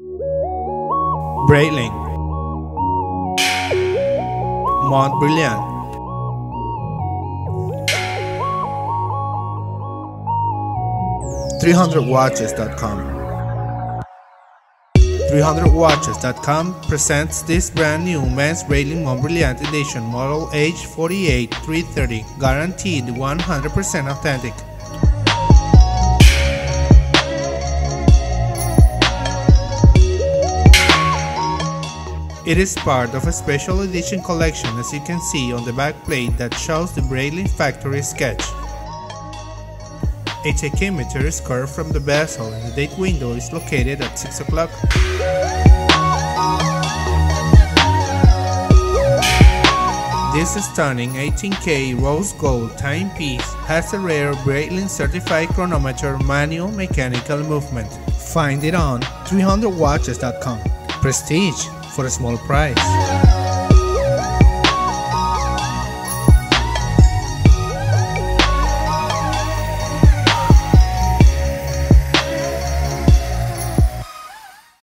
Breitling Montbrillant 300watches.com 300watches.com presents this brand new men's Breitling Montbrillant Edition model H48330, guaranteed 100% authentic. It is part of a special edition collection, as you can see on the back plate that shows the Breitling factory sketch. A tachymeter is curved from the bezel and the date window is located at 6 o'clock. This stunning 18K rose gold timepiece has a rare Breitling certified chronometer manual mechanical movement. Find it on 300watches.com. Prestige for a small price.